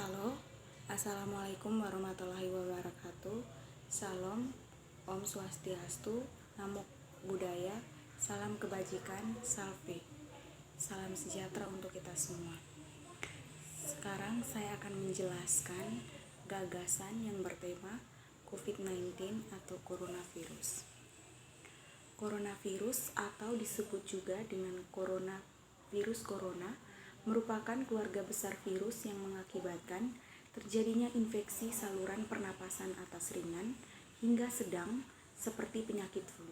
Halo, Assalamualaikum warahmatullahi wabarakatuh. Salam, Om Swastiastu, Namo Buddhaya, salam kebajikan, salve. Salam sejahtera untuk kita semua. Sekarang saya akan menjelaskan gagasan yang bertema COVID-19 atau coronavirus. Coronavirus atau disebut juga dengan virus corona merupakan keluarga besar virus yang mengakibatkan terjadinya infeksi saluran pernapasan atas ringan hingga sedang seperti penyakit flu.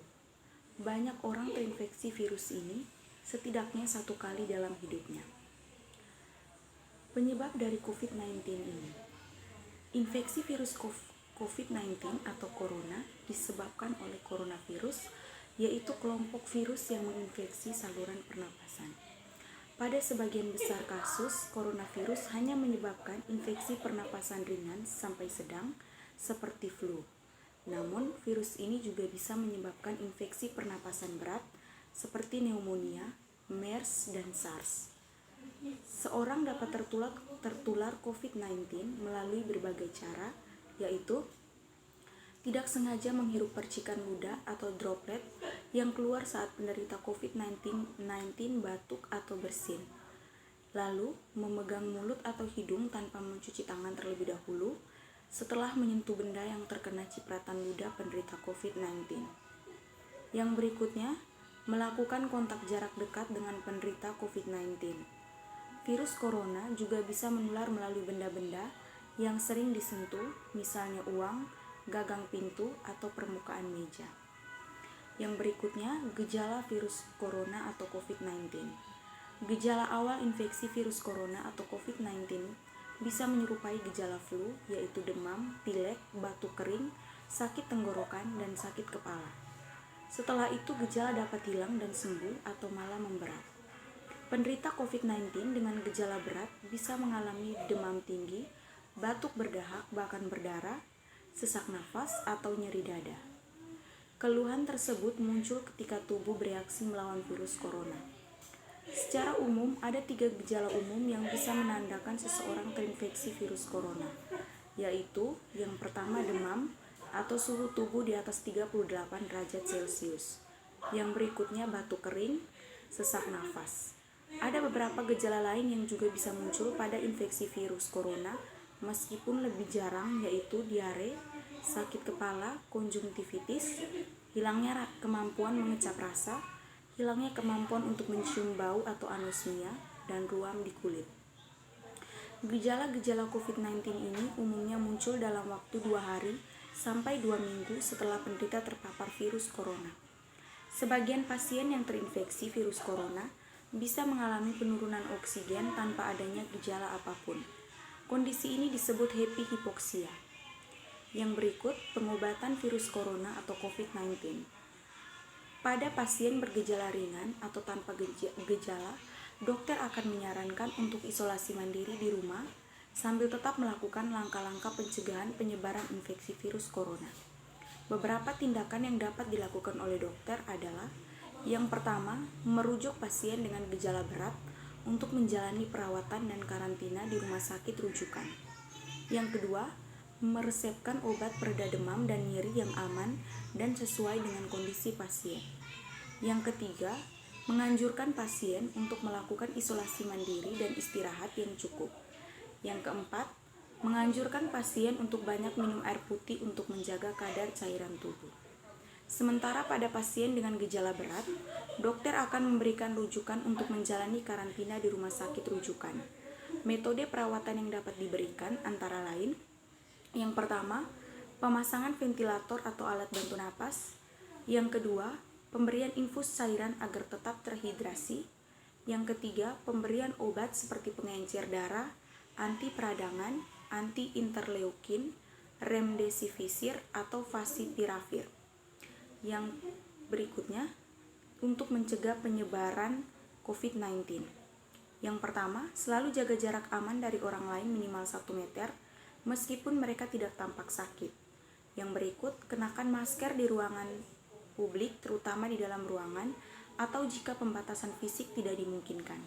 Banyak orang terinfeksi virus ini setidaknya 1 kali dalam hidupnya. Penyebab dari COVID-19 ini. Infeksi virus COVID-19 atau corona disebabkan oleh coronavirus, yaitu kelompok virus yang menginfeksi saluran pernapasan. Pada sebagian besar kasus, coronavirus hanya menyebabkan infeksi pernapasan ringan sampai sedang seperti flu. Namun, virus ini juga bisa menyebabkan infeksi pernapasan berat seperti pneumonia, MERS, dan SARS. Seorang dapat tertular COVID-19 melalui berbagai cara, yaitu tidak sengaja menghirup percikan ludah atau droplet yang keluar saat penderita COVID-19 batuk atau bersin. Lalu, memegang mulut atau hidung tanpa mencuci tangan terlebih dahulu setelah menyentuh benda yang terkena cipratan ludah penderita COVID-19. Yang berikutnya, melakukan kontak jarak dekat dengan penderita COVID-19. Virus corona juga bisa menular melalui benda-benda yang sering disentuh, misalnya uang, gagang pintu, atau permukaan meja. Yang berikutnya, gejala virus corona atau COVID-19. Gejala awal infeksi virus corona atau COVID-19 bisa menyerupai gejala flu, yaitu demam, pilek, batuk kering, sakit tenggorokan, dan sakit kepala. Setelah itu gejala dapat hilang dan sembuh atau malah memberat. Penderita COVID-19 dengan gejala berat bisa mengalami demam tinggi, batuk berdahak bahkan berdarah, sesak nafas, atau nyeri dada. Keluhan tersebut muncul ketika tubuh bereaksi melawan virus corona. Secara umum, ada 3 gejala umum yang bisa menandakan seseorang terinfeksi virus corona, yaitu yang pertama demam atau suhu tubuh di atas 38 derajat Celcius. Yang berikutnya batuk kering, sesak nafas. Ada beberapa gejala lain yang juga bisa muncul pada infeksi virus corona, meskipun lebih jarang, yaitu diare, sakit kepala, konjungtivitis, hilangnya kemampuan mengecap rasa, hilangnya kemampuan untuk mencium bau atau anosmia, dan ruam di kulit. Gejala-gejala COVID-19 ini umumnya muncul dalam waktu 2 hari sampai 2 minggu setelah penderita terpapar virus corona. Sebagian pasien yang terinfeksi virus corona bisa mengalami penurunan oksigen tanpa adanya gejala apapun. Kondisi ini disebut happy hypoxia. Yang berikut, pengobatan virus corona atau COVID-19. Pada pasien bergejala ringan atau tanpa gejala, dokter akan menyarankan untuk isolasi mandiri di rumah sambil tetap melakukan langkah-langkah pencegahan penyebaran infeksi virus corona. Beberapa tindakan yang dapat dilakukan oleh dokter adalah: yang pertama, merujuk pasien dengan gejala berat untuk menjalani perawatan dan karantina di rumah sakit rujukan. Yang kedua, meresepkan obat pereda demam dan nyeri yang aman dan sesuai dengan kondisi pasien. Yang ketiga, menganjurkan pasien untuk melakukan isolasi mandiri dan istirahat yang cukup. Yang keempat, menganjurkan pasien untuk banyak minum air putih untuk menjaga kadar cairan tubuh. Sementara pada pasien dengan gejala berat, dokter akan memberikan rujukan untuk menjalani karantina di rumah sakit rujukan. Metode perawatan yang dapat diberikan antara lain: yang pertama, pemasangan ventilator atau alat bantu napas. Yang kedua, pemberian infus cairan agar tetap terhidrasi. Yang ketiga, pemberian obat seperti pengencer darah, anti peradangan, anti interleukin, remdesivir atau favipiravir. Yang berikutnya, untuk mencegah penyebaran COVID-19. Yang pertama, selalu jaga jarak aman dari orang lain minimal 1 meter, meskipun mereka tidak tampak sakit. Yang berikut, kenakan masker di ruangan publik, terutama di dalam ruangan, atau jika pembatasan fisik tidak dimungkinkan.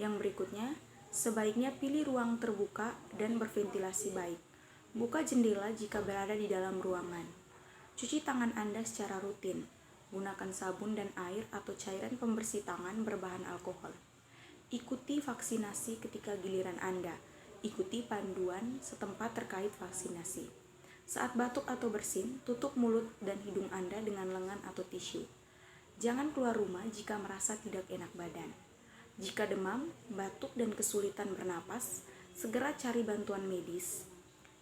Yang berikutnya, Sebaiknya pilih ruang terbuka dan berventilasi baik. Buka jendela jika berada di dalam ruangan. Cuci tangan Anda secara rutin. Gunakan sabun dan air atau cairan pembersih tangan berbahan alkohol. Ikuti vaksinasi ketika giliran Anda. Ikuti panduan setempat terkait vaksinasi. Saat batuk atau bersin, tutup mulut dan hidung Anda dengan lengan atau tisu. Jangan keluar rumah jika merasa tidak enak badan. Jika demam, batuk, dan kesulitan bernapas, segera cari bantuan medis.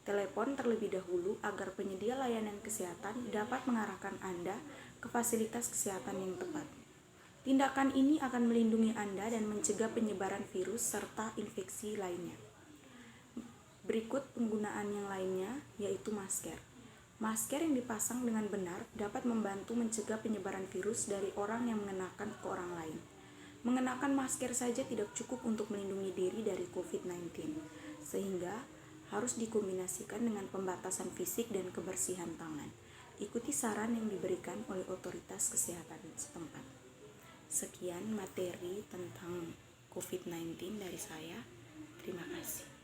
Telepon terlebih dahulu agar penyedia layanan kesehatan dapat mengarahkan Anda ke fasilitas kesehatan yang tepat. Tindakan ini akan melindungi Anda dan mencegah penyebaran virus serta infeksi lainnya. Berikut penggunaan yang lainnya, yaitu masker. Masker yang dipasang dengan benar dapat membantu mencegah penyebaran virus dari orang yang mengenakan ke orang lain. Mengenakan masker saja tidak cukup untuk melindungi diri dari COVID-19, sehingga harus dikombinasikan dengan pembatasan fisik dan kebersihan tangan. Ikuti saran yang diberikan oleh otoritas kesehatan setempat. Sekian materi tentang COVID-19 dari saya. Terima kasih.